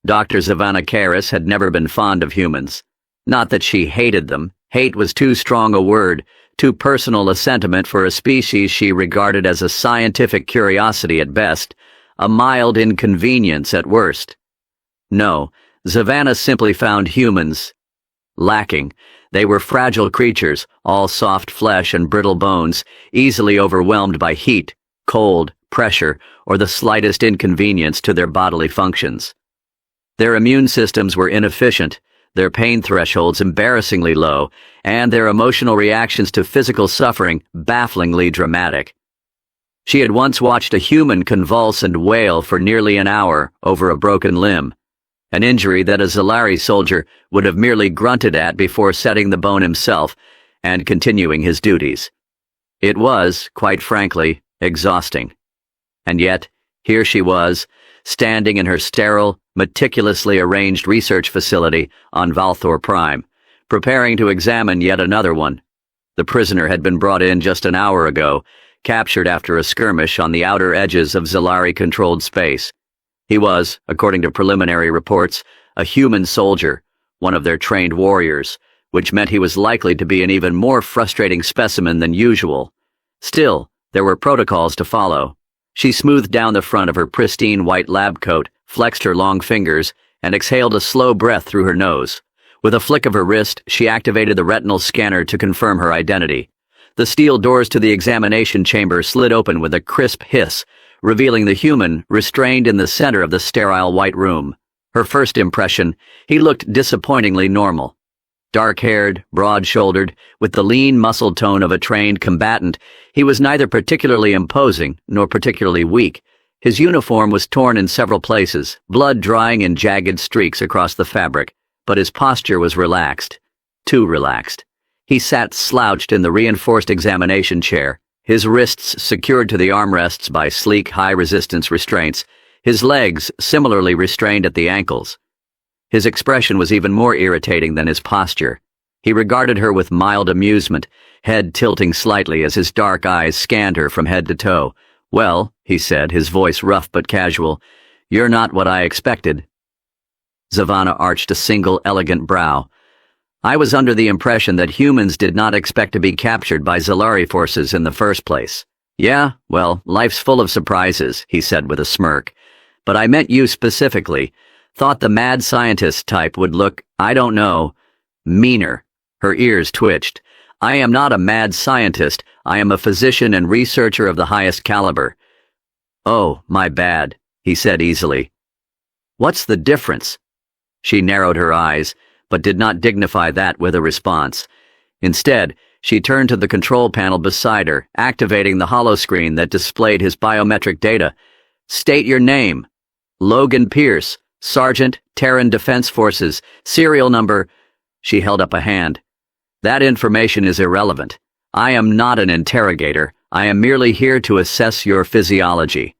Dr. Zavanna Karis had never been fond of humans. Not that she hated them. Hate was too strong a word, too personal a sentiment for a species she regarded as a scientific curiosity at best, a mild inconvenience at worst. No, Zavanna simply found humans lacking. They were fragile creatures, all soft flesh and brittle bones, easily overwhelmed by heat, cold, pressure, or the slightest inconvenience to their bodily functions. Their immune systems were inefficient, their pain thresholds embarrassingly low, and their emotional reactions to physical suffering bafflingly dramatic. She had once watched a human convulse and wail for nearly an hour over a broken limb, an injury that a Zalari soldier would have merely grunted at before setting the bone himself and continuing his duties. It was, quite frankly, exhausting. And yet, here she was, standing in her sterile, meticulously arranged research facility on Valthor Prime, preparing to examine yet another one. The prisoner had been brought in just an hour ago, captured after a skirmish on the outer edges of Zalari-controlled space. He was, according to preliminary reports, a human soldier, one of their trained warriors, which meant he was likely to be an even more frustrating specimen than usual. Still, there were protocols to follow. She smoothed down the front of her pristine white lab coat, flexed her long fingers, and exhaled a slow breath through her nose. With a flick of her wrist, she activated the retinal scanner to confirm her identity. The steel doors to the examination chamber slid open with a crisp hiss, revealing the human restrained in the center of the sterile white room. Her first impression, he looked disappointingly normal. Dark-haired, broad-shouldered, with the lean muscle tone of a trained combatant, he was neither particularly imposing nor particularly weak. His uniform was torn in several places, blood drying in jagged streaks across the fabric, but his posture was relaxed. Too relaxed. He sat slouched in the reinforced examination chair, his wrists secured to the armrests by sleek, high-resistance restraints, his legs similarly restrained at the ankles. His expression was even more irritating than his posture. He regarded her with mild amusement, head tilting slightly as his dark eyes scanned her from head to toe. "Well," he said, his voice rough but casual, "you're not what I expected." Zavanna arched a single, elegant brow. "I was under the impression that humans did not expect to be captured by Zalari forces in the first place." "Yeah, well, life's full of surprises," he said with a smirk. "But I meant you specifically. Thought the mad scientist type would look, I don't know, meaner." Her ears twitched. "I am not a mad scientist. I am a physician and researcher of the highest caliber." "Oh, my bad," he said easily. "What's the difference?" She narrowed her eyes, but did not dignify that with a response. Instead, she turned to the control panel beside her, activating the holoscreen that displayed his biometric data. "State your name." "Logan Pierce, Sergeant, Terran Defense Forces, serial number—" She held up a hand. "That information is irrelevant. I am not an interrogator. I am merely here to assess your physiology."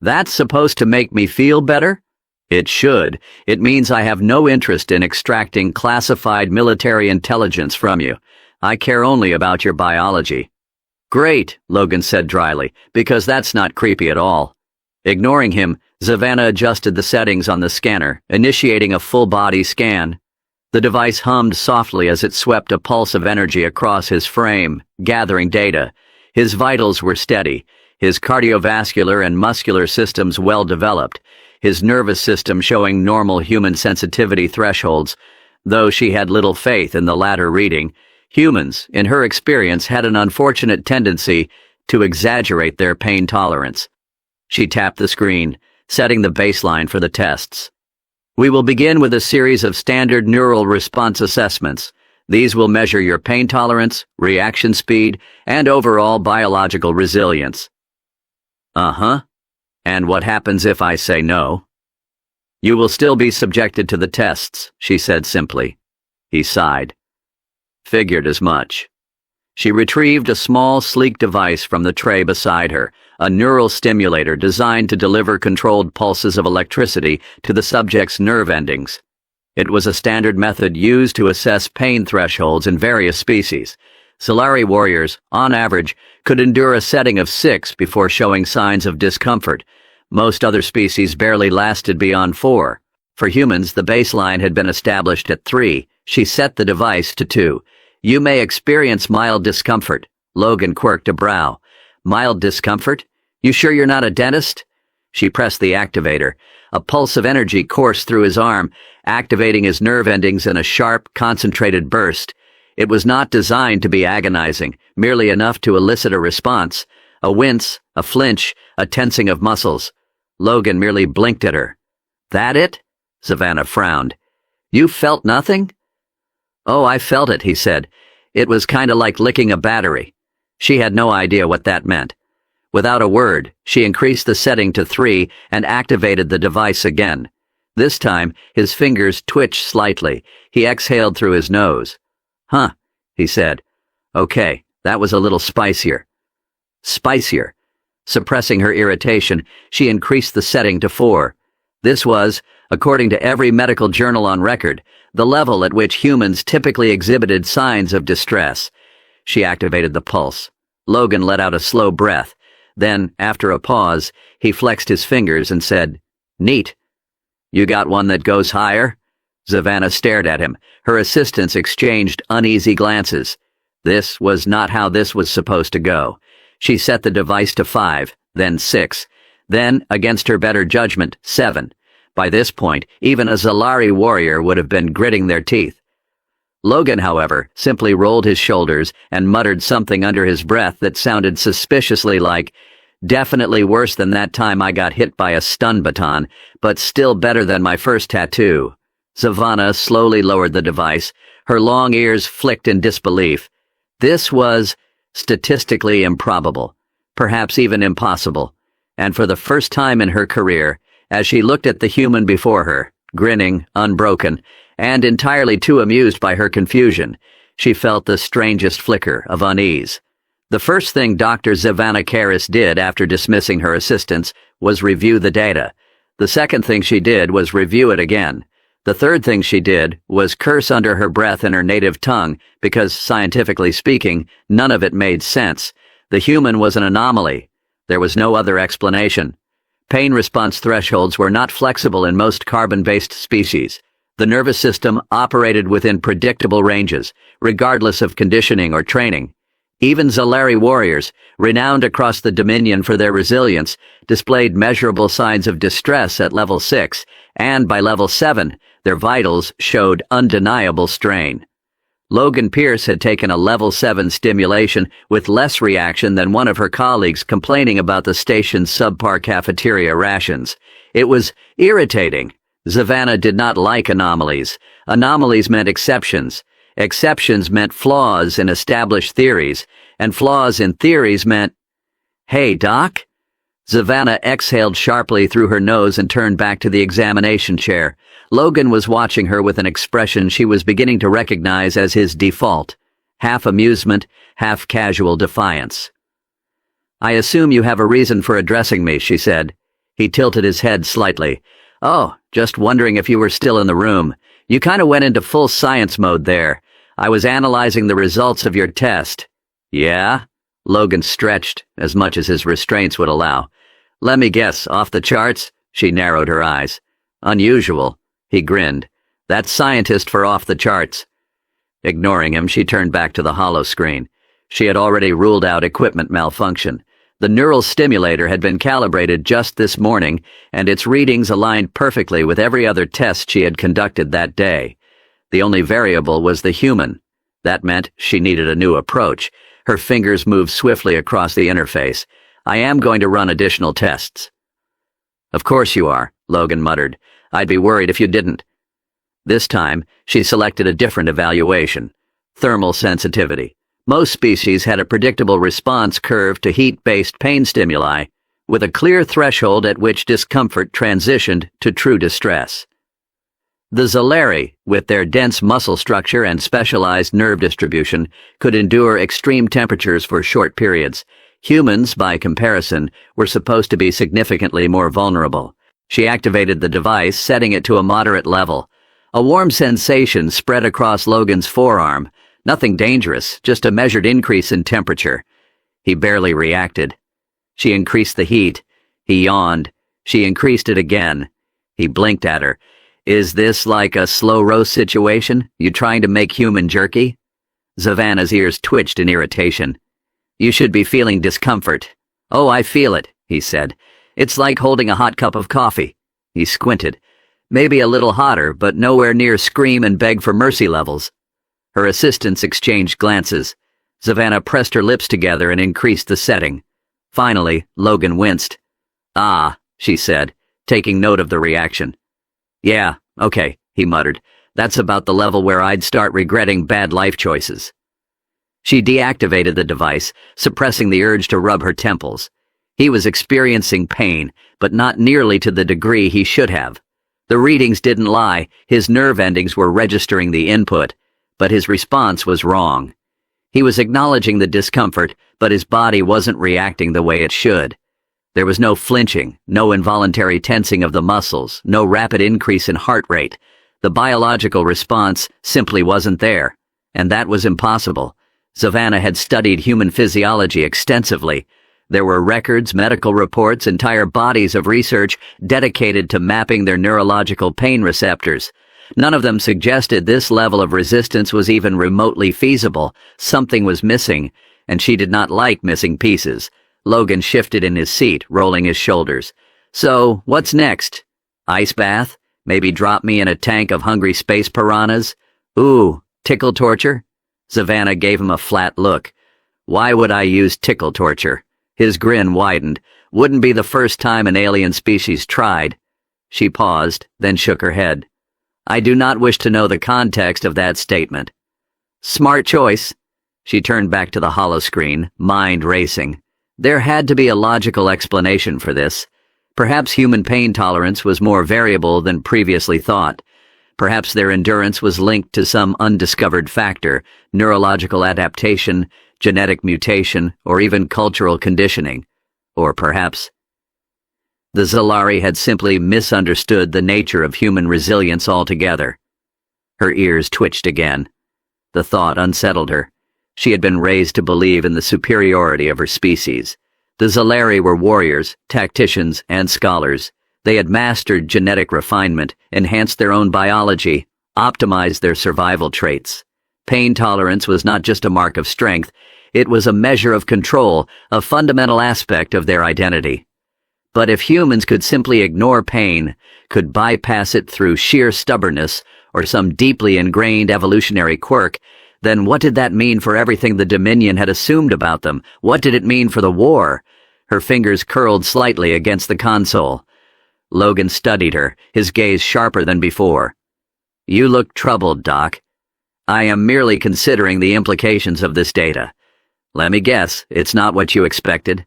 "That's supposed to make me feel better?" "It should. It means I have no interest in extracting classified military intelligence from you. I care only about your biology." "Great," Logan said dryly, "because that's not creepy at all." Ignoring him, Zavanna adjusted the settings on the scanner, initiating a full-body scan. The device hummed softly as it swept a pulse of energy across his frame, gathering data. His vitals were steady, his cardiovascular and muscular systems well-developed, his nervous system showing normal human sensitivity thresholds. Though she had little faith in the latter reading, humans, in her experience, had an unfortunate tendency to exaggerate their pain tolerance. She tapped the screen, setting the baseline for the tests. "We will begin with a series of standard neural response assessments. These will measure your pain tolerance, reaction speed, and overall biological resilience." "Uh-huh. And what happens if I say no?" "You will still be subjected to the tests," she said simply. He sighed. "Figured as much." She retrieved a small, sleek device from the tray beside her, a neural stimulator designed to deliver controlled pulses of electricity to the subject's nerve endings. It was a standard method used to assess pain thresholds in various species. Zalari warriors, on average, could endure a setting of 6 before showing signs of discomfort. Most other species barely lasted beyond 4. For humans, the baseline had been established at 3. She set the device to 2. You may experience mild discomfort. Logan quirked a brow. Mild discomfort? You sure you're not a dentist? She pressed the activator. A pulse of energy coursed through his arm, activating his nerve endings in a sharp, concentrated burst. It was not designed to be agonizing, merely enough to elicit a response. A wince, a flinch, a tensing of muscles. Logan merely blinked at her. That it? Savannah frowned. You felt nothing? Oh, I felt it, he said. It was kinda like licking a battery. She had no idea what that meant. Without a word, she increased the setting to 3 and activated the device again. This time, his fingers twitched slightly. He exhaled through his nose. Huh, he said. Okay, that was a little spicier. Spicier. Suppressing her irritation, she increased the setting to 4. This was, according to every medical journal on record, the level at which humans typically exhibited signs of distress. She activated the pulse. Logan let out a slow breath. Then, after a pause, he flexed his fingers and said, Neat. You got one that goes higher? Savannah stared at him. Her assistants exchanged uneasy glances. This was not how this was supposed to go. She set the device to 5, then 6, then, against her better judgment, 7. By this point, even a Zalari warrior would have been gritting their teeth. Logan, however, simply rolled his shoulders and muttered something under his breath that sounded suspiciously like, definitely worse than that time I got hit by a stun baton, but still better than my first tattoo. Savannah slowly lowered the device. Her long ears flicked in disbelief. This was statistically improbable, perhaps even impossible, and for the first time in her career, as she looked at the human before her, grinning, unbroken, and entirely too amused by her confusion, she felt the strangest flicker of unease. The first thing Dr. Savannah Karras did after dismissing her assistants was review the data. The second thing she did was review it again. The third thing she did was curse under her breath in her native tongue because, scientifically speaking, none of it made sense. The human was an anomaly. There was no other explanation. Pain response thresholds were not flexible in most carbon-based species. The nervous system operated within predictable ranges, regardless of conditioning or training. Even Zalari warriors, renowned across the Dominion for their resilience, displayed measurable signs of distress at level 6, and by level 7, their vitals showed undeniable strain. Logan Pierce had taken a level 7 stimulation with less reaction than one of her colleagues complaining about the station's subpar cafeteria rations. It was irritating. Savannah did not like anomalies. Anomalies meant exceptions. Exceptions meant flaws in established theories, and flaws in theories meant, Hey, Doc? Savannah exhaled sharply through her nose and turned back to the examination chair. Logan was watching her with an expression she was beginning to recognize as his default, half amusement, half casual defiance. I assume you have a reason for addressing me, she said. He tilted his head slightly. Oh, just wondering if you were still in the room. You kind of went into full science mode there. I was analyzing the results of your test. Yeah? Logan stretched, as much as his restraints would allow. Let me guess, off the charts? She narrowed her eyes. Unusual. He grinned. That's scientist for off the charts. Ignoring him, she turned back to the holo screen. She had already ruled out equipment malfunction. The neural stimulator had been calibrated just this morning, and its readings aligned perfectly with every other test she had conducted that day. The only variable was the human. That meant she needed a new approach. Her fingers moved swiftly across the interface. I am going to run additional tests. Of course you are, Logan muttered. I'd be worried if you didn't. This time, she selected a different evaluation. Thermal sensitivity. Most species had a predictable response curve to heat-based pain stimuli, with a clear threshold at which discomfort transitioned to true distress. The Zalari, with their dense muscle structure and specialized nerve distribution, could endure extreme temperatures for short periods. Humans, by comparison, were supposed to be significantly more vulnerable. She activated the device, setting it to a moderate level. A warm sensation spread across Logan's forearm. Nothing dangerous, just a measured increase in temperature. He barely reacted. She increased the heat. He yawned. She increased it again. He blinked at her. Is this like a slow roast situation? You trying to make human jerky? Savannah's ears twitched in irritation. You should be feeling discomfort. Oh, I feel it, he said. It's like holding a hot cup of coffee. He squinted. Maybe a little hotter, but nowhere near scream and beg for mercy levels. Her assistants exchanged glances. Savannah pressed her lips together and increased the setting. Finally, Logan winced. Ah, she said, taking note of the reaction. Yeah, okay, he muttered. That's about the level where I'd start regretting bad life choices. She deactivated the device, suppressing the urge to rub her temples. He was experiencing pain, but not nearly to the degree he should have. The readings didn't lie, his nerve endings were registering the input, but his response was wrong. He was acknowledging the discomfort, but his body wasn't reacting the way it should. There was no flinching, no involuntary tensing of the muscles, no rapid increase in heart rate. The biological response simply wasn't there, and that was impossible. Savannah had studied human physiology extensively. There were records, medical reports, entire bodies of research dedicated to mapping their neurological pain receptors. None of them suggested this level of resistance was even remotely feasible. Something was missing, and she did not like missing pieces. Logan shifted in his seat, rolling his shoulders. So, what's next? Ice bath? Maybe drop me in a tank of hungry space piranhas? Ooh, tickle torture? Savannah gave him a flat look. Why would I use tickle torture? His grin widened. Wouldn't be the first time an alien species tried. She paused, then shook her head. I do not wish to know the context of that statement. Smart choice. She turned back to the holoscreen, mind racing. There had to be a logical explanation for this. Perhaps human pain tolerance was more variable than previously thought. Perhaps their endurance was linked to some undiscovered factor, neurological adaptation, genetic mutation, or even cultural conditioning. Or perhaps the Zalari had simply misunderstood the nature of human resilience altogether. Her ears twitched again. The thought unsettled her. She had been raised to believe in the superiority of her species. The Zalari were warriors, tacticians, and scholars. They had mastered genetic refinement, enhanced their own biology, optimized their survival traits. Pain tolerance was not just a mark of strength, it was a measure of control, a fundamental aspect of their identity. But if humans could simply ignore pain, could bypass it through sheer stubbornness or some deeply ingrained evolutionary quirk, then what did that mean for everything the Dominion had assumed about them? What did it mean for the war? Her fingers curled slightly against the console. Logan studied her, his gaze sharper than before. You look troubled, Doc. I am merely considering the implications of this data. Let me guess, it's not what you expected.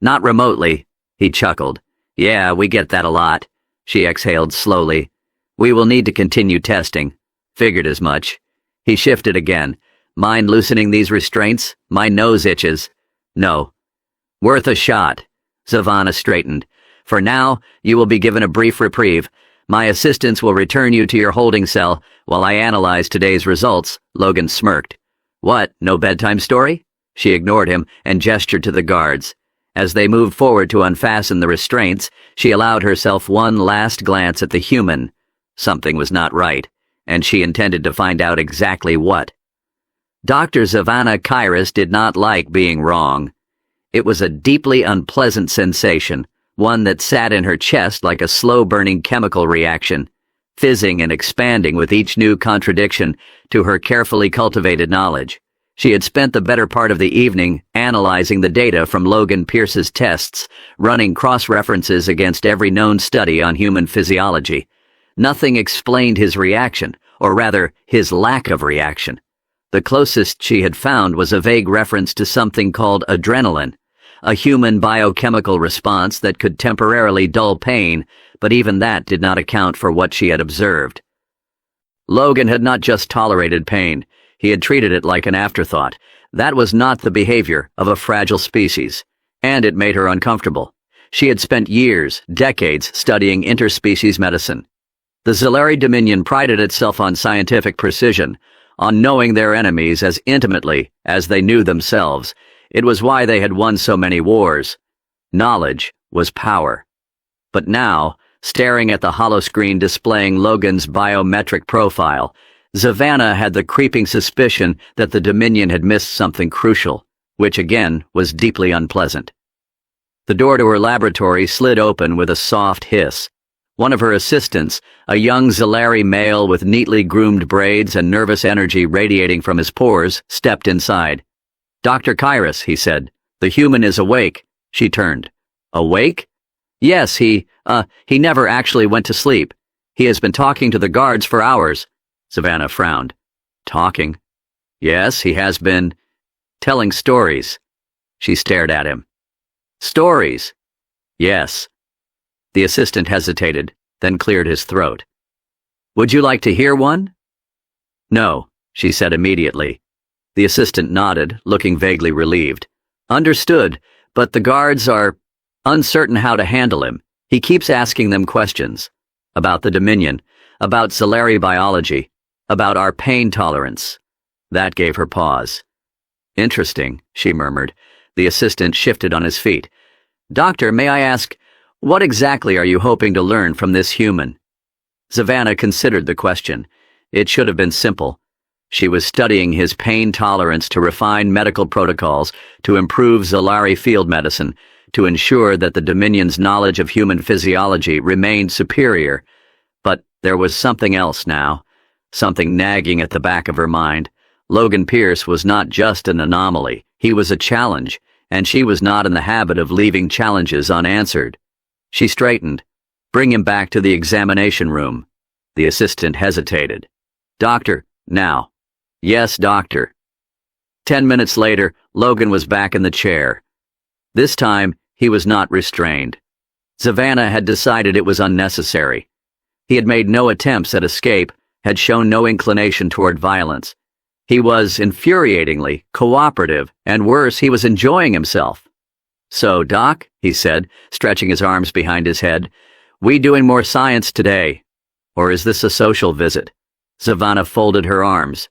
Not remotely, he chuckled. Yeah, we get that a lot. She exhaled slowly. We will need to continue testing. Figured as much. He shifted again. Mind loosening these restraints? My nose itches. No. Worth a shot. Savannah straightened. For now, you will be given a brief reprieve. My assistants will return you to your holding cell while I analyze today's results. Logan smirked. What, no bedtime story? She ignored him and gestured to the guards. As they moved forward to unfasten the restraints, she allowed herself one last glance at the human. Something was not right, and she intended to find out exactly what. Dr. Savannah Kairos did not like being wrong. It was a deeply unpleasant sensation, one that sat in her chest like a slow-burning chemical reaction, fizzing and expanding with each new contradiction to her carefully cultivated knowledge. She had spent the better part of the evening analyzing the data from Logan Pierce's tests, running cross-references against every known study on human physiology. Nothing explained his reaction, or rather, his lack of reaction. The closest she had found was a vague reference to something called adrenaline, a human biochemical response that could temporarily dull pain, but even that did not account for what she had observed. Logan had not just tolerated pain, he had treated it like an afterthought. That was not the behavior of a fragile species, and it made her uncomfortable. She had spent years, decades, studying interspecies medicine. The Zalari Dominion prided itself on scientific precision, on knowing their enemies as intimately as they knew themselves. It was why they had won so many wars. Knowledge was power. But now, staring at the holoscreen displaying Logan's biometric profile. Savannah had the creeping suspicion that the Dominion had missed something crucial, which again was deeply unpleasant. The door to her laboratory slid open with a soft hiss. One of her assistants, a young Zalari male with neatly groomed braids and nervous energy radiating from his pores, stepped inside. "Dr. Kairos," he said, "the human is awake." She turned. "Awake?" "Yes, he never actually went to sleep. He has been talking to the guards for hours." Savannah frowned. "Talking?" "Yes, he has been telling stories." She stared at him. "Stories?" "Yes." The assistant hesitated, then cleared his throat. "Would you like to hear one?" "No," she said immediately. The assistant nodded, looking vaguely relieved. "Understood, but the guards are uncertain how to handle him. He keeps asking them questions. About the Dominion, about Zalari biology, about our pain tolerance." That gave her pause. "Interesting," she murmured. The assistant shifted on his feet. "Doctor, may I ask, what exactly are you hoping to learn from this human?" Savannah considered the question. It should have been simple. She was studying his pain tolerance to refine medical protocols, to improve Zalari field medicine, to ensure that the Dominion's knowledge of human physiology remained superior. But there was something else now, something nagging at the back of her mind. Logan Pierce was not just an anomaly, he was a challenge, and she was not in the habit of leaving challenges unanswered. She straightened. "Bring him back to the examination room." The assistant hesitated. "Doctor, now." "Yes, doctor." 10 minutes later, Logan was back in the chair. This time, he was not restrained. Savannah had decided it was unnecessary. He had made no attempts at escape, had shown no inclination toward violence. He was infuriatingly cooperative, and worse, he was enjoying himself. "So, Doc," he said, stretching his arms behind his head, "we doing more science today? Or is this a social visit?" Savannah folded her arms.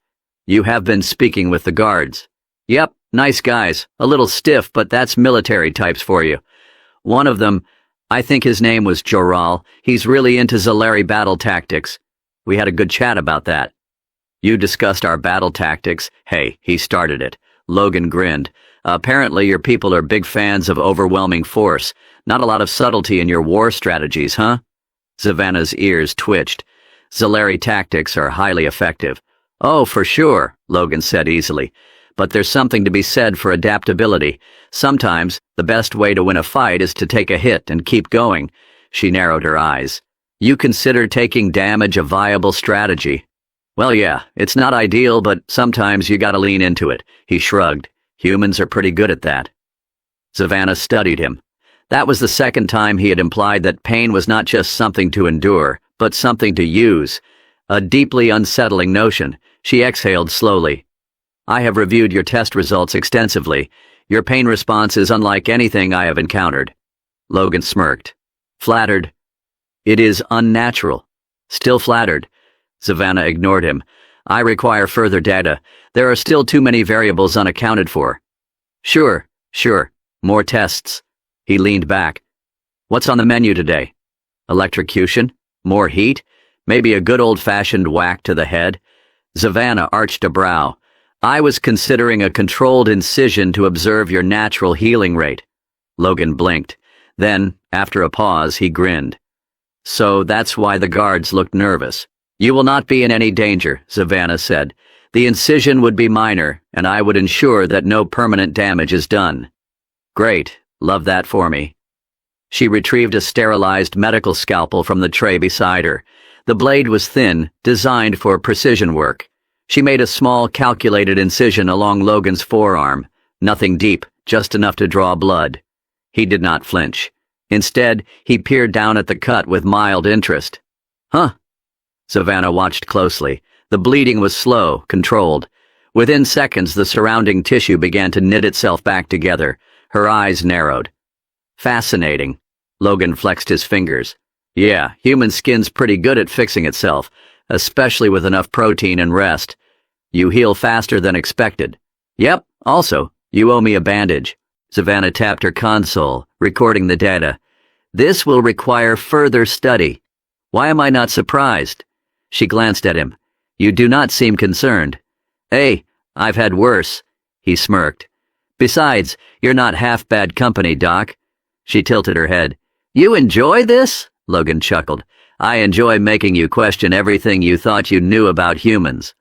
"You have been speaking with the guards." "Yep, nice guys, a little stiff, but that's military types for you. One of them, I think his name was Joral, he's really into Zalari battle tactics. We had a good chat about that." "You discussed our battle tactics." "Hey, he started it." Logan grinned. "Apparently your people are big fans of overwhelming force. Not a lot of subtlety in your war strategies, huh?" Savannah's ears twitched. "Zalari tactics are highly effective." "Oh, for sure," Logan said easily. "But there's something to be said for adaptability. Sometimes the best way to win a fight is to take a hit and keep going." She narrowed her eyes. "You consider taking damage a viable strategy?" "Well, yeah, it's not ideal, but sometimes you gotta lean into it." He shrugged. "Humans are pretty good at that." Savannah studied him. That was the second time he had implied that pain was not just something to endure, but something to use. A deeply unsettling notion. She exhaled slowly. "I have reviewed your test results extensively. Your pain response is unlike anything I have encountered." Logan smirked. "Flattered?" "It is unnatural." "Still flattered." Savannah ignored him. "I require further data. There are still too many variables unaccounted for." Sure. More tests." He leaned back. "What's on the menu today? Electrocution? More heat? Maybe a good old-fashioned whack to the head?" Savannah arched a brow. "I was considering a controlled incision to observe your natural healing rate." Logan blinked. Then, after a pause, he grinned. "So that's why the guards looked nervous." "You will not be in any danger," Savannah said. "The incision would be minor, and I would ensure that no permanent damage is done." "Great. Love that for me." She retrieved a sterilized medical scalpel from the tray beside her. The blade was thin, designed for precision work. She made a small, calculated incision along Logan's forearm. Nothing deep, just enough to draw blood. He did not flinch. Instead, he peered down at the cut with mild interest. "Huh." Savannah watched closely. The bleeding was slow, controlled. Within seconds, the surrounding tissue began to knit itself back together. Her eyes narrowed. "Fascinating." Logan flexed his fingers. "Yeah, human skin's pretty good at fixing itself, especially with enough protein and rest. You heal faster than expected." "Yep, also, you owe me a bandage." Savannah tapped her console, recording the data. This will require further study. Why am I not surprised? She glanced at him. You do not seem concerned. Hey, I've had worse. He smirked. Besides, you're not half bad company, Doc. She tilted her head. You enjoy this? Logan chuckled. I enjoy making you question everything you thought you knew about humans.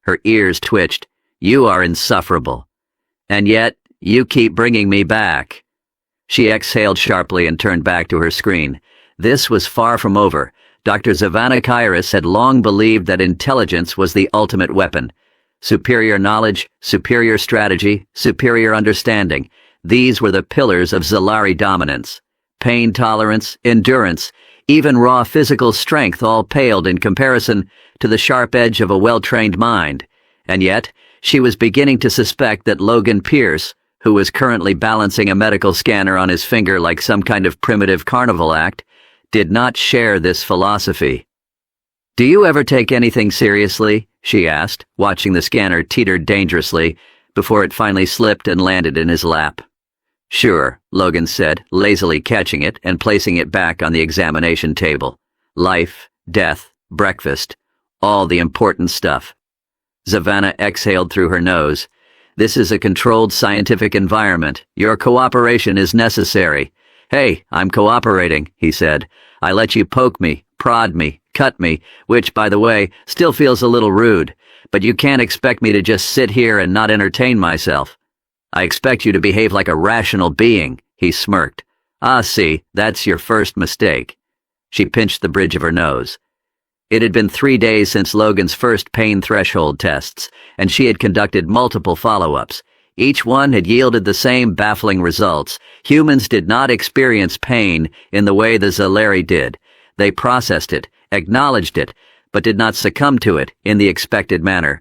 Her ears twitched. You are insufferable. And yet, you keep bringing me back. She exhaled sharply and turned back to her screen. This was far from over. Dr. Zavanna Kairos had long believed that intelligence was the ultimate weapon. Superior knowledge, superior strategy, superior understanding. These were the pillars of Zalari dominance. Pain tolerance, endurance, even raw physical strength all paled in comparison to the sharp edge of a well-trained mind. And yet, she was beginning to suspect that Logan Pierce, who was currently balancing a medical scanner on his finger like some kind of primitive carnival act, did not share this philosophy. Do you ever take anything seriously? She asked, watching the scanner teeter dangerously before it finally slipped and landed in his lap. Sure, Logan said, lazily catching it and placing it back on the examination table. Life, death, breakfast, all the important stuff. Zavanna exhaled through her nose. This is a controlled scientific environment. Your cooperation is necessary. Hey, I'm cooperating, he said. I let you poke me, prod me, cut me, which, by the way, still feels a little rude, but you can't expect me to just sit here and not entertain myself. I expect you to behave like a rational being, he smirked. Ah, see, that's your first mistake. She pinched the bridge of her nose. It had been 3 days since Logan's first pain threshold tests, and she had conducted multiple follow-ups. Each one had yielded the same baffling results. Humans did not experience pain in the way the Zalari did. They processed it, acknowledged it, but did not succumb to it in the expected manner.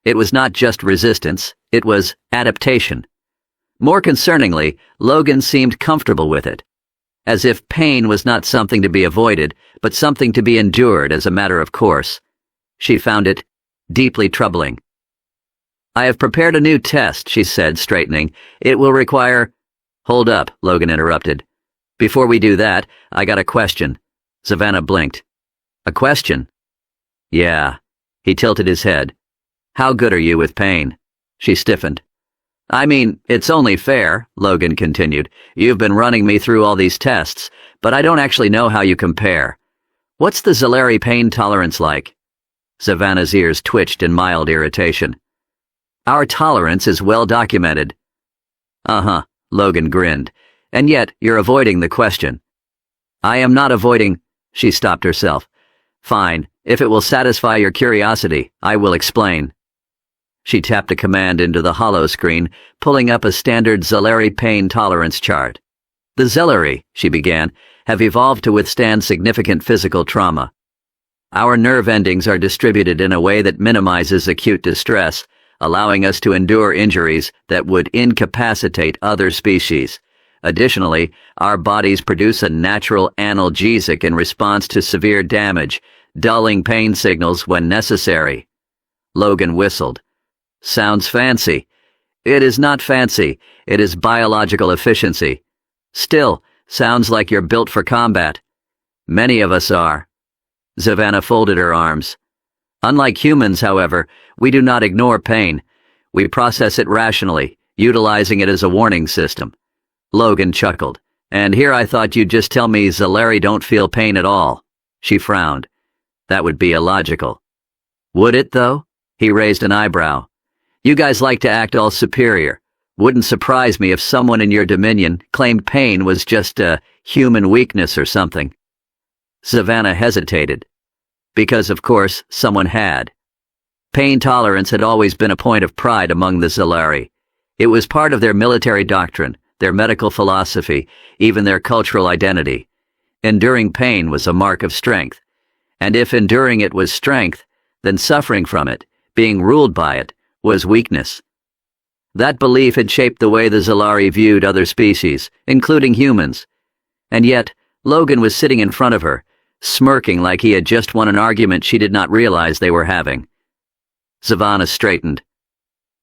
It was not just resistance, it was adaptation. More concerningly, Logan seemed comfortable with it, as if pain was not something to be avoided, but something to be endured as a matter of course. She found it deeply troubling. I have prepared a new test, she said, straightening. It will require— Hold up, Logan interrupted. Before we do that, I got a question. Zavanna blinked. A question? Yeah. He tilted his head. How good are you with pain? She stiffened. I mean, it's only fair, Logan continued. You've been running me through all these tests, but I don't actually know how you compare. What's the Zalari pain tolerance like? Zavanna's ears twitched in mild irritation. Our tolerance is well documented. Uh-huh, Logan grinned. And yet, you're avoiding the question. I am not avoiding— She stopped herself. Fine, if it will satisfy your curiosity, I will explain. She tapped a command into the hollow screen, pulling up a standard Zalari pain tolerance chart. The Zalari, she began, have evolved to withstand significant physical trauma. Our nerve endings are distributed in a way that minimizes acute distress, allowing us to endure injuries that would incapacitate other species. Additionally, our bodies produce a natural analgesic in response to severe damage, dulling pain signals when necessary. Logan whistled. Sounds fancy. It is not fancy. It is biological efficiency. Still, sounds like you're built for combat. Many of us are. Zavanna folded her arms. Unlike humans, however, we do not ignore pain. We process it rationally, utilizing it as a warning system. Logan chuckled. And here I thought you'd just tell me Zalari don't feel pain at all. She frowned. That would be illogical. Would it, though? He raised an eyebrow. You guys like to act all superior. Wouldn't surprise me if someone in your dominion claimed pain was just a human weakness or something. Zavanna hesitated. Because, of course, someone had. Pain tolerance had always been a point of pride among the Zalari. It was part of their military doctrine, their medical philosophy, even their cultural identity. Enduring pain was a mark of strength. And if enduring it was strength, then suffering from it, being ruled by it, was weakness. That belief had shaped the way the Zalari viewed other species, including humans. And yet, Logan was sitting in front of her, smirking like he had just won an argument she did not realize they were having. Zavanna straightened.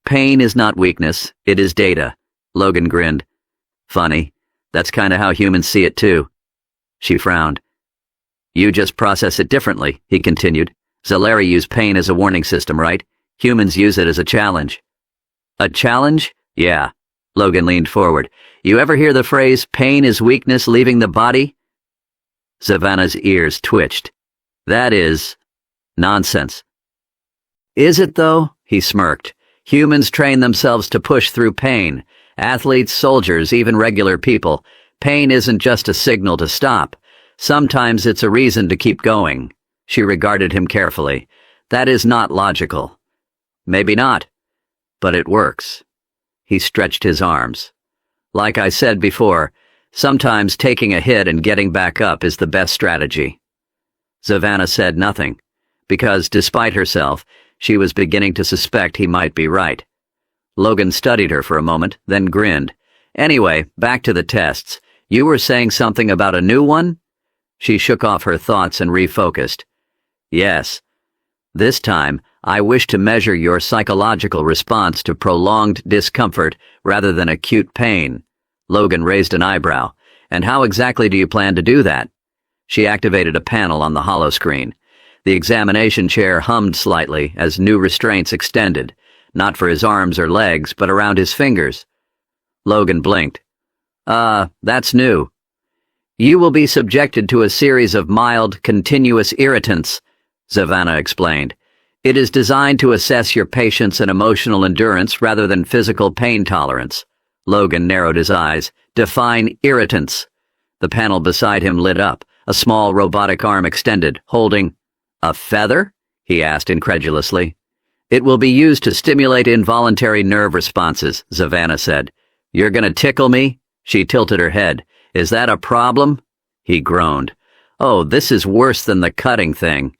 Pain is not weakness, it is data. Logan grinned. Funny. That's kind of how humans see it too. She frowned. You just process it differently, he continued. Zalari use pain as a warning system, right? Humans use it as a challenge. A challenge? Yeah. Logan leaned forward. You ever hear the phrase, pain is weakness leaving the body? Savannah's ears twitched. That is nonsense. Is it, though? He smirked. Humans train themselves to push through pain. Athletes, soldiers, even regular people. Pain isn't just a signal to stop. Sometimes it's a reason to keep going. She regarded him carefully. That is not logical. Maybe not, but it works. He stretched his arms. Like I said before, sometimes taking a hit and getting back up is the best strategy. Savannah said nothing, because, despite herself, she was beginning to suspect he might be right. Logan studied her for a moment, then grinned. Anyway, back to the tests. You were saying something about a new one? She shook off her thoughts and refocused. Yes. This time, I wish to measure your psychological response to prolonged discomfort rather than acute pain. Logan raised an eyebrow. And how exactly do you plan to do that? She activated a panel on the holoscreen. The examination chair hummed slightly as new restraints extended, not for his arms or legs, but around his fingers. Logan blinked. That's new. You will be subjected to a series of mild, continuous irritants, Savannah explained. It is designed to assess your patience and emotional endurance rather than physical pain tolerance. Logan narrowed his eyes. Define irritants. The panel beside him lit up. A small robotic arm extended, holding... A feather? He asked incredulously. It will be used to stimulate involuntary nerve responses, Savannah said. You're gonna tickle me? She tilted her head. Is that a problem? He groaned. Oh, this is worse than the cutting thing.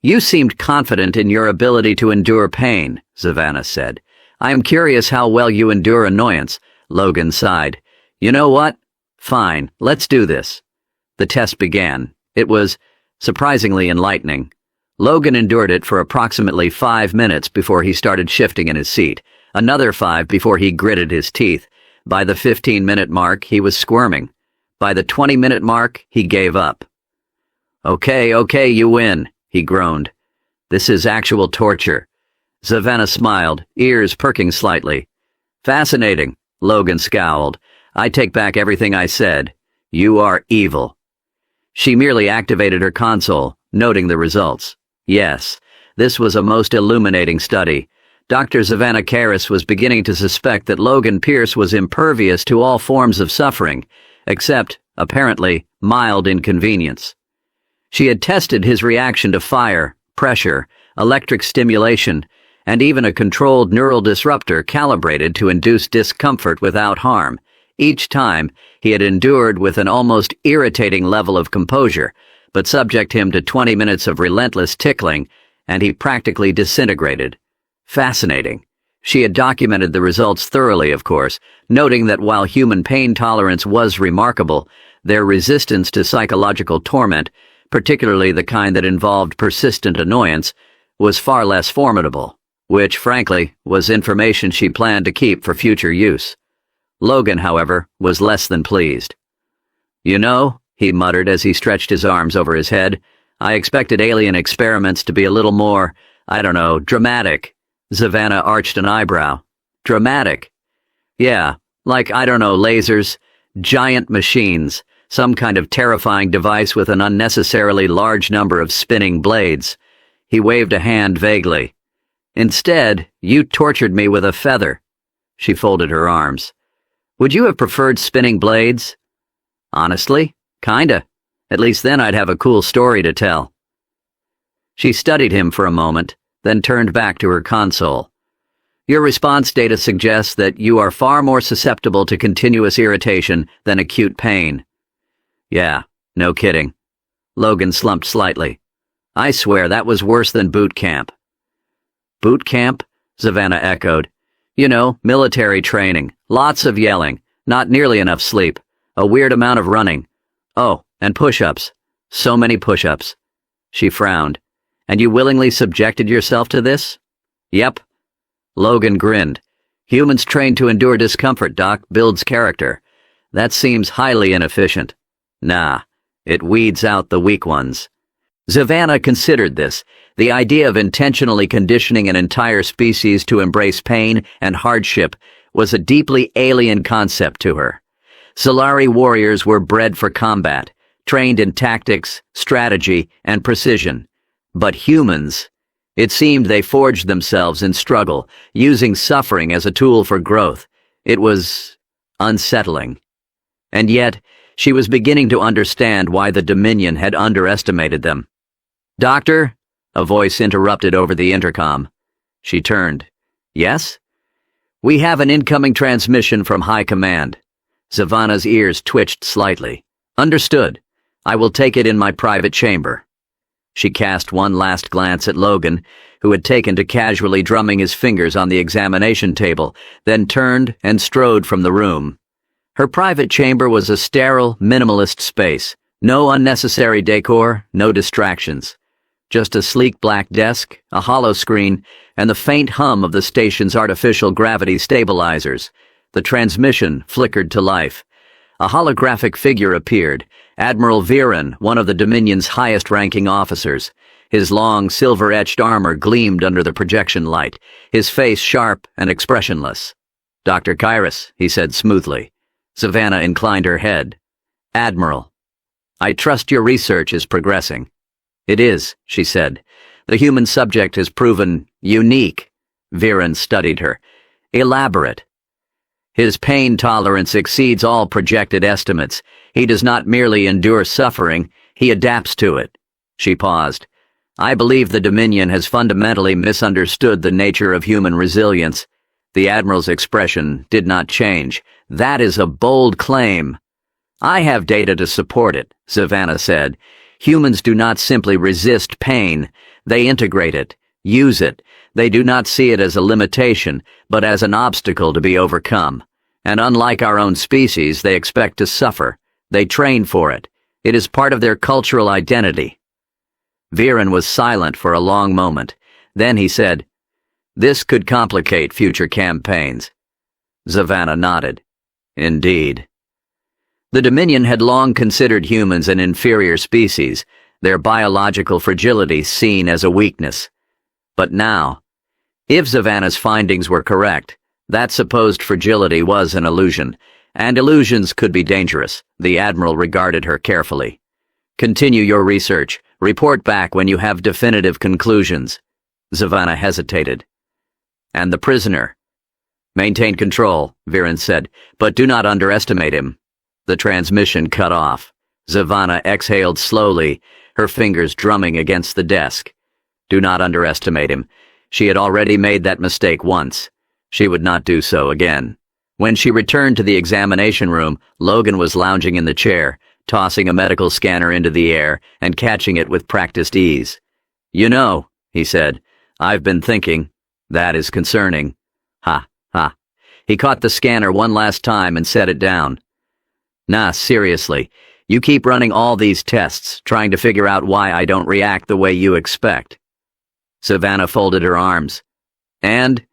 You seemed confident in your ability to endure pain, Savannah said. I am curious how well you endure annoyance. Logan sighed. You know what? Fine, let's do this. The test began. It was surprisingly enlightening. Logan endured it for approximately 5 minutes before he started shifting in his seat. Another 5 before he gritted his teeth. By the 15-minute mark, he was squirming. By the 20-minute mark, he gave up. Okay, you win, he groaned. This is actual torture. Savannah smiled, ears perking slightly. Fascinating, Logan scowled. I take back everything I said. You are evil. She merely activated her console, noting the results. Yes, this was a most illuminating study. Dr. Savannah Karras was beginning to suspect that Logan Pierce was impervious to all forms of suffering, except, apparently, mild inconvenience. She had tested his reaction to fire, pressure, electric stimulation, and even a controlled neural disruptor calibrated to induce discomfort without harm. Each time, he had endured with an almost irritating level of composure, but subject him to 20 minutes of relentless tickling, and he practically disintegrated. Fascinating. She had documented the results thoroughly, of course, noting that while human pain tolerance was remarkable, their resistance to psychological torment, particularly the kind that involved persistent annoyance, was far less formidable, which, frankly, was information she planned to keep for future use. Logan, however, was less than pleased. You know, he muttered as he stretched his arms over his head, I expected alien experiments to be a little more, dramatic. Savannah arched an eyebrow. Dramatic? Yeah, like, lasers, giant machines, some kind of terrifying device with an unnecessarily large number of spinning blades. He waved a hand vaguely. Instead, you tortured me with a feather. She folded her arms. Would you have preferred spinning blades? Honestly, kinda. At least then I'd have a cool story to tell. She studied him for a moment, then turned back to her console. Your response data suggests that you are far more susceptible to continuous irritation than acute pain. Yeah, no kidding. Logan slumped slightly. I swear that was worse than boot camp. Boot camp? Savannah echoed. You know, military training. Lots of yelling. Not nearly enough sleep. A weird amount of running. Oh, and push-ups. So many push-ups. She frowned. And you willingly subjected yourself to this? Yep. Logan grinned. Humans trained to endure discomfort, Doc, builds character. That seems highly inefficient. Nah, It weeds out the weak ones. Savannah considered this. The idea of intentionally conditioning an entire species to embrace pain and hardship was a deeply alien concept to her. Solari warriors were bred for combat, trained in tactics, strategy, and precision. But humans, it seemed they forged themselves in struggle, using suffering as a tool for growth. It was unsettling. And yet, she was beginning to understand why the Dominion had underestimated them. "Doctor?" a voice interrupted over the intercom. She turned. "Yes?" "We have an incoming transmission from High Command." Savannah's ears twitched slightly. "Understood. I will take it in my private chamber." She cast one last glance at Logan, who had taken to casually drumming his fingers on the examination table, then turned and strode from the room. Her private chamber was a sterile, minimalist space. No unnecessary decor, no distractions. Just a sleek black desk, a hollow screen, and the faint hum of the station's artificial gravity stabilizers. The transmission flickered to life. A holographic figure appeared, Admiral Viren, one of the Dominion's highest-ranking officers. His long, silver-etched armor gleamed under the projection light, his face sharp and expressionless. "Dr. Kyrus," he said smoothly. Savannah inclined her head. "Admiral, I trust your research is progressing." "It is," she said. "The human subject has proven unique." Viren studied her. "Elaborate. His pain tolerance exceeds all projected estimates. He does not merely endure suffering, he adapts to it." She paused. "I believe the Dominion has fundamentally misunderstood the nature of human resilience." The Admiral's expression did not change. "That is a bold claim." "I have data to support it," Savannah said. "Humans do not simply resist pain. They integrate it, use it. They do not see it as a limitation, but as an obstacle to be overcome. And unlike our own species, they expect to suffer. They train for it. It is part of their cultural identity." Viren was silent for a long moment. Then he said, "This could complicate future campaigns." Savannah nodded. "Indeed." The Dominion had long considered humans an inferior species, their biological fragility seen as a weakness. But now, if Savannah's findings were correct, that supposed fragility was an illusion, and illusions could be dangerous. The Admiral regarded her carefully. "Continue your research. Report back when you have definitive conclusions." Savannah hesitated. "And the prisoner?" "Maintain control," Viren said, "but do not underestimate him." The transmission cut off. Savannah exhaled slowly, her fingers drumming against the desk. Do not underestimate him. She had already made that mistake once. She would not do so again. When she returned to the examination room, Logan was lounging in the chair, tossing a medical scanner into the air and catching it with practiced ease. "You know," he said, "I've been thinking. That is concerning." Ha, ha. He caught the scanner one last time and set it down. "Nah, seriously. You keep running all these tests, trying to figure out why I don't react the way you expect." Savannah folded her arms. And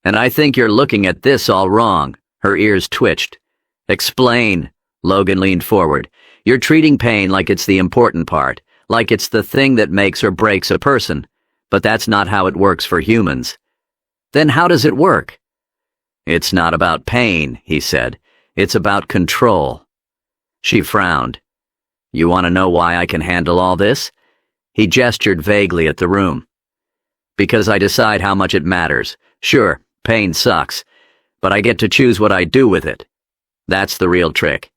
I think you're looking at this all wrong." Her ears twitched. "Explain." Logan leaned forward. "You're treating pain like it's the important part, like it's the thing that makes or breaks a person. But that's not how it works for humans." "Then how does it work?" "It's not about pain," he said. "It's about control." She frowned. "You want to know why I can handle all this?" He gestured vaguely at the room. "Because I decide how much it matters. Sure, pain sucks, but I get to choose what I do with it. That's the real trick."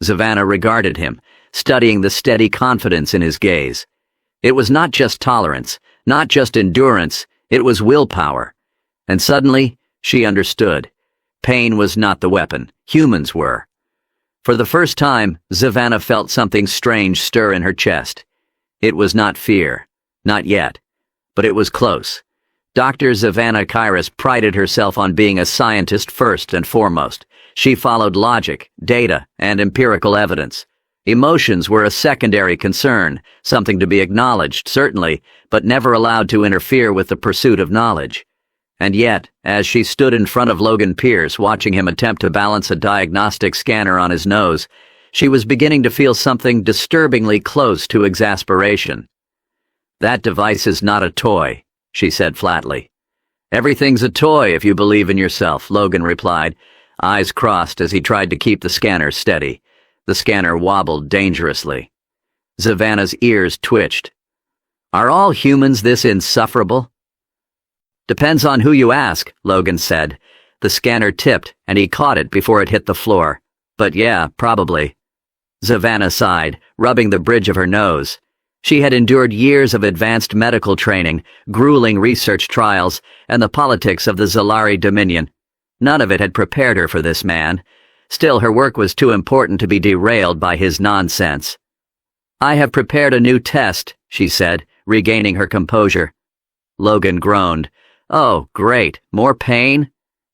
Savannah regarded him, studying the steady confidence in his gaze. It was not just tolerance, not just endurance, it was willpower. And suddenly, she understood. Pain was not the weapon, humans were. For the first time, Savannah felt something strange stir in her chest. It was not fear, not yet, but it was close. Dr. Savannah Kyrus prided herself on being a scientist first and foremost. She followed logic, data, and empirical evidence. Emotions were a secondary concern, something to be acknowledged, certainly, but never allowed to interfere with the pursuit of knowledge. And yet, as she stood in front of Logan Pierce, watching him attempt to balance a diagnostic scanner on his nose, She was beginning to feel something disturbingly close to exasperation. "That device is not a toy," she said flatly. "Everything's a toy if you believe in yourself," Logan replied, eyes crossed as he tried to keep the scanner steady. The scanner wobbled dangerously. Savannah's ears twitched. "Are all humans this insufferable?" "Depends on who you ask," Logan said. The scanner tipped, and he caught it before it hit the floor. "But yeah, probably." Savannah sighed, rubbing the bridge of her nose. She had endured years of advanced medical training, grueling research trials, and the politics of the Zalari Dominion. None of it had prepared her for this man. Still, her work was too important to be derailed by his nonsense. "I have prepared a new test," she said, regaining her composure. Logan groaned. "Oh, great. More pain?"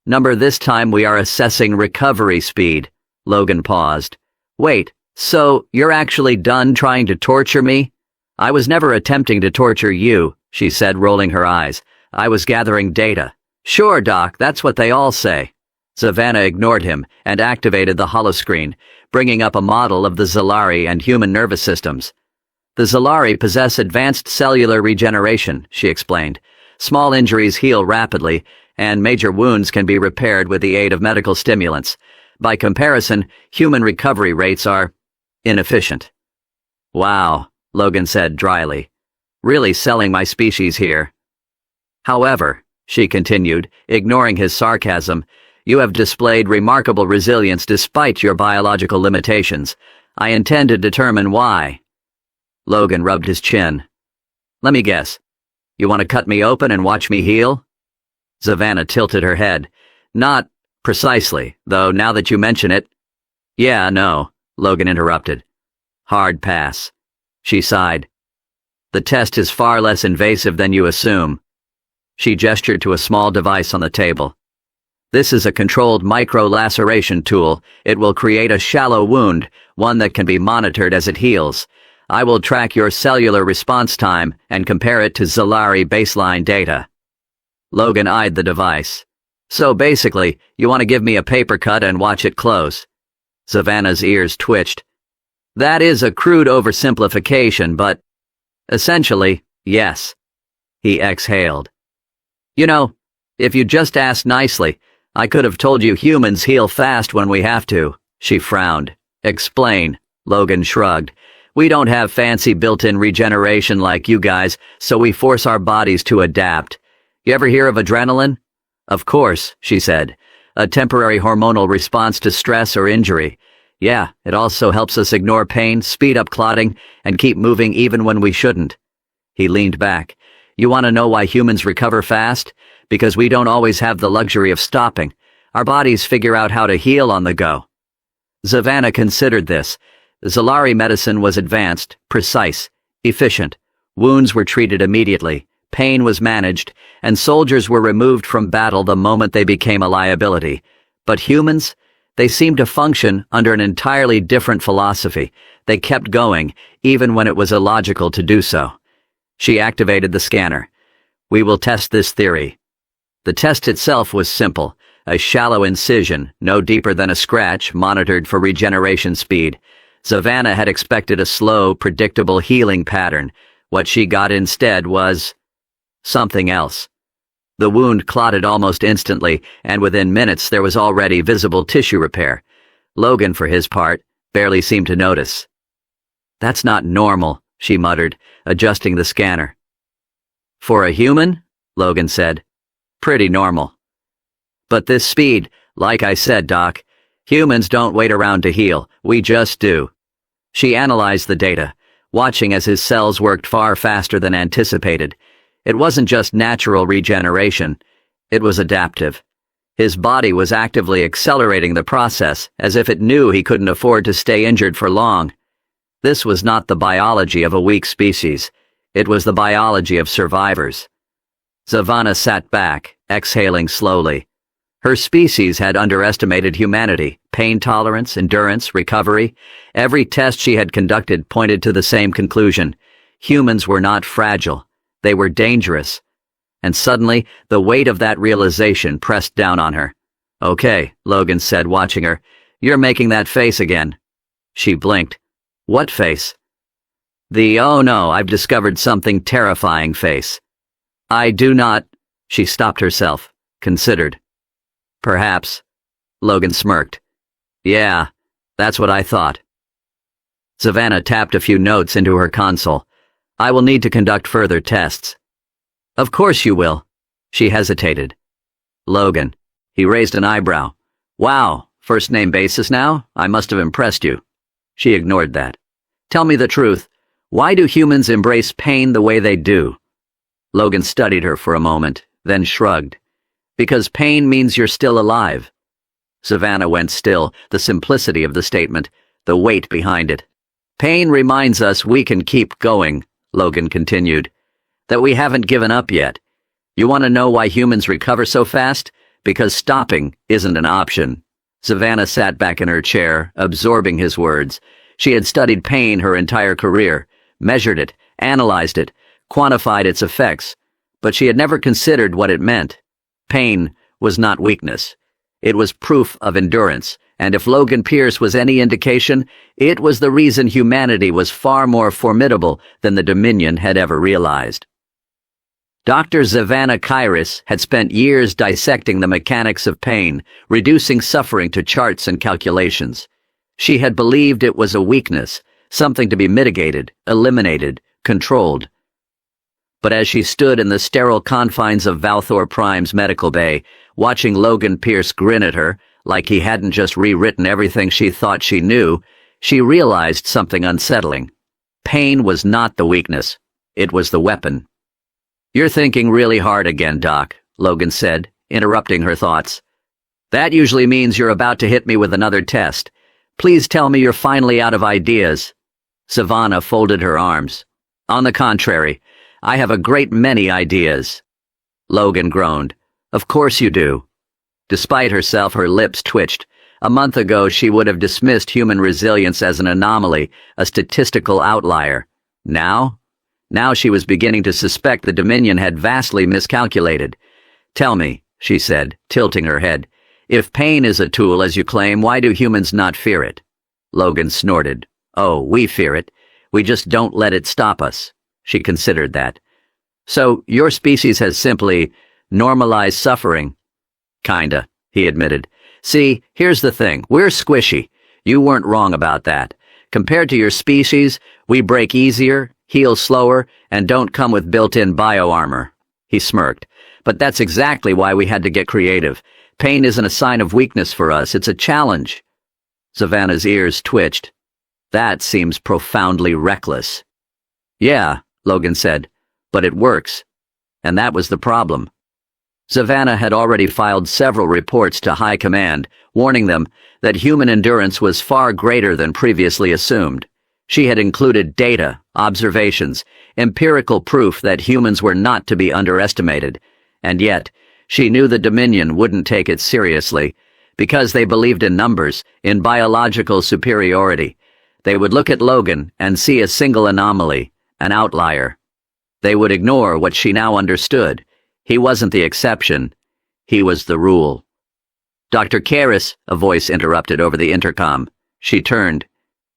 "Number, this time we are assessing recovery speed." Logan paused. "Wait, so you're actually done trying to torture me?" "I was never attempting to torture you," she said, rolling her eyes. "I was gathering data." "Sure, Doc, that's what they all say." Savannah ignored him and activated the holoscreen, bringing up a model of the Zalari and human nervous systems. "The Zalari possess advanced cellular regeneration," she explained. "Small injuries heal rapidly, and major wounds can be repaired with the aid of medical stimulants. By comparison, human recovery rates are inefficient." "Wow," Logan said dryly. "Really selling my species here." "However," she continued, ignoring his sarcasm, "you have displayed remarkable resilience despite your biological limitations. I intend to determine why." Logan rubbed his chin. "Let me guess. You want to cut me open and watch me heal?" Savannah tilted her head. "Not precisely, though now that you mention it—" "Yeah, no," Logan interrupted. "Hard pass." She sighed. "The test is far less invasive than you assume." She gestured to a small device on the table. "This is a controlled micro-laceration tool. It will create a shallow wound, one that can be monitored as it heals. I will track your cellular response time and compare it to Zalari baseline data." Logan eyed the device. "So basically, you want to give me a paper cut and watch it close?" Savannah's ears twitched. "That is a crude oversimplification, but essentially, yes." He exhaled. "You know, if you just asked nicely, I could have told you humans heal fast when we have to." She frowned. "Explain." Logan shrugged. "We don't have fancy built-in regeneration like you guys, so we force our bodies to adapt. You ever hear of adrenaline?" "Of course," she said. "A temporary hormonal response to stress or injury. Yeah, it also helps us ignore pain, speed up clotting, and keep moving even when we shouldn't." He leaned back. "You want to know why humans recover fast? Because we don't always have the luxury of stopping. Our bodies figure out how to heal on the go." Savannah considered this. Zalari medicine was advanced, precise, efficient. Wounds were treated immediately, pain was managed, and soldiers were removed from battle the moment they became a liability. But humans? They seemed to function under an entirely different philosophy. They kept going, even when it was illogical to do so. She activated the scanner. "We will test this theory." The test itself was simple. A shallow incision, no deeper than a scratch, monitored for regeneration speed. Savannah had expected a slow, predictable healing pattern. What she got instead was something else. The wound clotted almost instantly, and within minutes there was already visible tissue repair. Logan, for his part, barely seemed to notice. "That's not normal," she muttered, adjusting the scanner. "For a human?" Logan said. "Pretty normal." "But this speed, like I said, Doc, humans don't wait around to heal, we just do." She analyzed the data, watching as his cells worked far faster than anticipated. It wasn't just natural regeneration, it was adaptive. His body was actively accelerating the process, as if it knew he couldn't afford to stay injured for long. This was not the biology of a weak species, it was the biology of survivors. Savannah sat back, exhaling slowly. Her species had underestimated humanity, pain tolerance, endurance, recovery. Every test she had conducted pointed to the same conclusion. Humans were not fragile. They were dangerous. And suddenly, the weight of that realization pressed down on her. "Okay," Logan said, watching her. "You're making that face again." She blinked. What face? The "oh no, I've discovered something terrifying" face. I do not. She stopped herself, considered. Perhaps. Logan smirked. Yeah, that's what I thought. Savannah tapped a few notes into her console. I will need to conduct further tests. Of course you will. She hesitated. Logan. He raised an eyebrow. Wow, first name basis now? I must have impressed you. She ignored that. Tell me the truth. Why do humans embrace pain the way they do? Logan studied her for a moment, then shrugged. Because pain means you're still alive. Savannah went still, the simplicity of the statement, the weight behind it. Pain reminds us we can keep going, Logan continued, that we haven't given up yet. You want to know why humans recover so fast? Because stopping isn't an option. Savannah sat back in her chair, absorbing his words. She had studied pain her entire career, measured it, analyzed it, quantified its effects, but she had never considered what it meant. Pain was not weakness. It was proof of endurance, and if Logan Pierce was any indication, it was the reason humanity was far more formidable than the Dominion had ever realized. Dr. Savannah Kairis had spent years dissecting the mechanics of pain, reducing suffering to charts and calculations. She had believed it was a weakness, something to be mitigated, eliminated, controlled. But as she stood in the sterile confines of Valthor Prime's medical bay, watching Logan Pierce grin at her, like he hadn't just rewritten everything she thought she knew, she realized something unsettling. Pain was not the weakness. It was the weapon. You're thinking really hard again, Doc, Logan said, interrupting her thoughts. That usually means you're about to hit me with another test. Please tell me you're finally out of ideas. Savannah folded her arms. On the contrary, I have a great many ideas. Logan groaned. Of course you do. Despite herself, her lips twitched. A month ago, she would have dismissed human resilience as an anomaly, a statistical outlier. Now she was beginning to suspect the Dominion had vastly miscalculated. Tell me, she said, tilting her head, if pain is a tool as you claim, why do humans not fear it? Logan snorted. Oh, we fear it. We just don't let it stop us. She considered that. So, your species has simply normalized suffering? Kinda, he admitted. See, here's the thing. We're squishy. You weren't wrong about that. Compared to your species, we break easier, heal slower, and don't come with built-in bioarmor. He smirked. But that's exactly why we had to get creative. Pain isn't a sign of weakness for us, it's a challenge. Savannah's ears twitched. That seems profoundly reckless. Yeah, Logan said, but it works. And that was the problem. Savannah had already filed several reports to High Command, warning them that human endurance was far greater than previously assumed. She had included data, observations, empirical proof that humans were not to be underestimated, and yet she knew the Dominion wouldn't take it seriously, because they believed in numbers, in biological superiority. They would look at Logan and see a single anomaly, an outlier. They would ignore what she now understood. He wasn't the exception. He was the rule. Dr. Kairis, a voice interrupted over the intercom. She turned.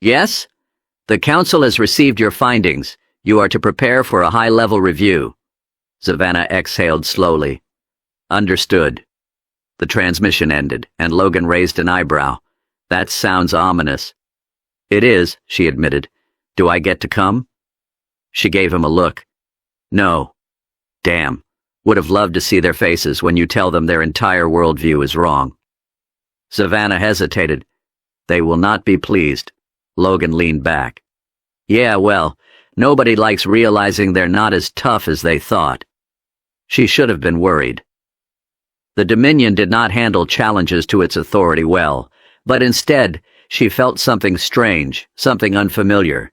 Yes? The Council has received your findings. You are to prepare for a high-level review. Savannah exhaled slowly. Understood. The transmission ended, and Logan raised an eyebrow. That sounds ominous. It is, she admitted. Do I get to come? She gave him a look. No. Damn. Would have loved to see their faces when you tell them their entire worldview is wrong. Savannah hesitated. They will not be pleased. Logan leaned back. Yeah, well, nobody likes realizing they're not as tough as they thought. She should have been worried. The Dominion did not handle challenges to its authority well, but instead, she felt something strange, something unfamiliar.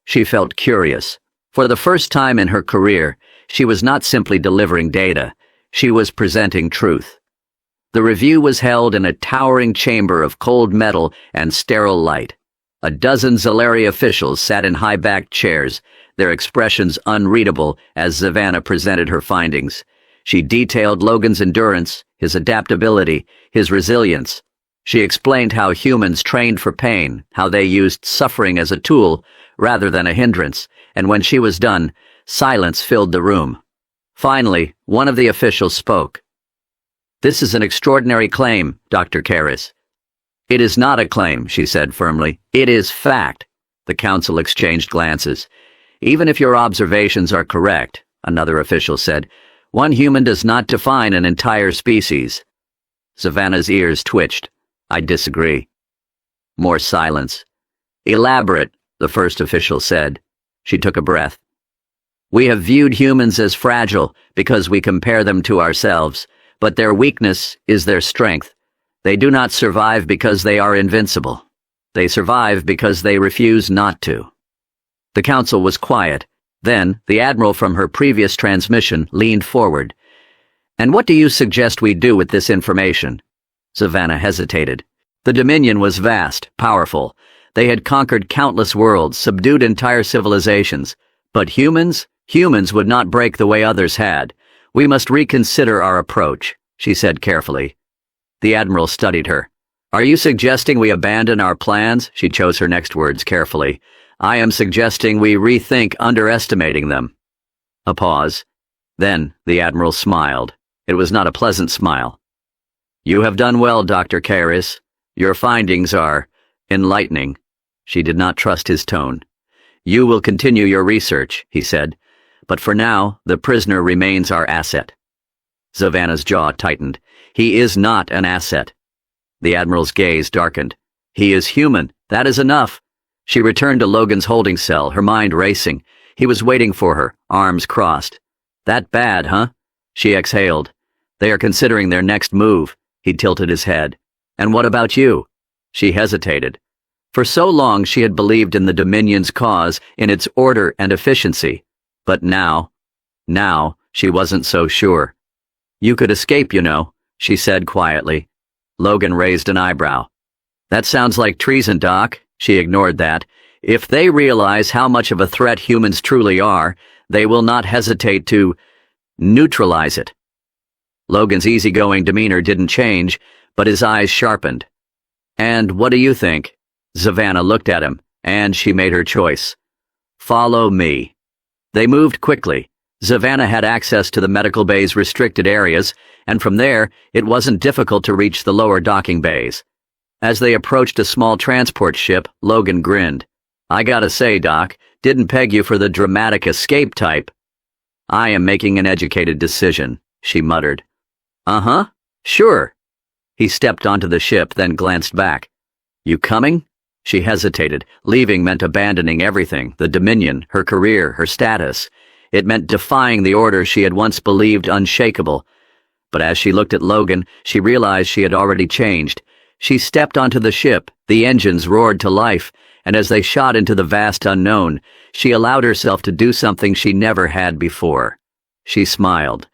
She felt curious. For the first time in her career, she was not simply delivering data, she was presenting truth. The review was held in a towering chamber of cold metal and sterile light. A dozen Zalari officials sat in high-backed chairs, their expressions unreadable as Savannah presented her findings. She detailed Logan's endurance, his adaptability, his resilience. She explained how humans trained for pain, how they used suffering as a tool rather than a hindrance, and when she was done, silence filled the room. Finally, one of the officials spoke. "This is an extraordinary claim, Dr. Cries." "It is not a claim," she said firmly. "It is fact." The council exchanged glances. "Even if your observations are correct," another official said, "one human does not define an entire species." Savannah's ears twitched. "I disagree." More silence. "Elaborate," the first official said. She took a breath. "We have viewed humans as fragile because we compare them to ourselves, but their weakness is their strength. They do not survive because they are invincible. They survive because they refuse not to." The council was quiet. Then, the admiral from her previous transmission leaned forward. "And what do you suggest we do with this information?" Savannah hesitated. The Dominion was vast, powerful. They had conquered countless worlds, subdued entire civilizations. But humans would not break the way others had. "We must reconsider our approach," she said carefully. The admiral studied her. "Are you suggesting we abandon our plans?" She chose her next words carefully. "I am suggesting we rethink underestimating them." A pause. Then the admiral smiled. It was not a pleasant smile. "You have done well, Dr. Cries. Your findings are enlightening." She did not trust his tone. "You will continue your research," he said. "But for now, the prisoner remains our asset." Savannah's jaw tightened. "He is not an asset." The admiral's gaze darkened. "He is human. That is enough." She returned to Logan's holding cell, her mind racing. He was waiting for her, arms crossed. "That bad, huh?" She exhaled. "They are considering their next move." He tilted his head. "And what about you?" She hesitated. For so long she had believed in the Dominion's cause, in its order and efficiency. But now she wasn't so sure. "You could escape, you know," she said quietly. Logan raised an eyebrow. "That sounds like treason, Doc." She ignored that. "If they realize how much of a threat humans truly are, they will not hesitate to neutralize it." Logan's easygoing demeanor didn't change, but his eyes sharpened. "And what do you think?" Savannah looked at him, and she made her choice. "Follow me." They moved quickly. Savannah had access to the medical bay's restricted areas, and from there, it wasn't difficult to reach the lower docking bays. As they approached a small transport ship, Logan grinned. "I gotta say, Doc, didn't peg you for the dramatic escape type." "I am making an educated decision," she muttered. "Uh-huh, sure." He stepped onto the ship, then glanced back. "You coming?" She hesitated. Leaving meant abandoning everything, the Dominion, her career, her status. It meant defying the order she had once believed unshakable. But as she looked at Logan, she realized she had already changed. She stepped onto the ship, the engines roared to life, and as they shot into the vast unknown, she allowed herself to do something she never had before. She smiled.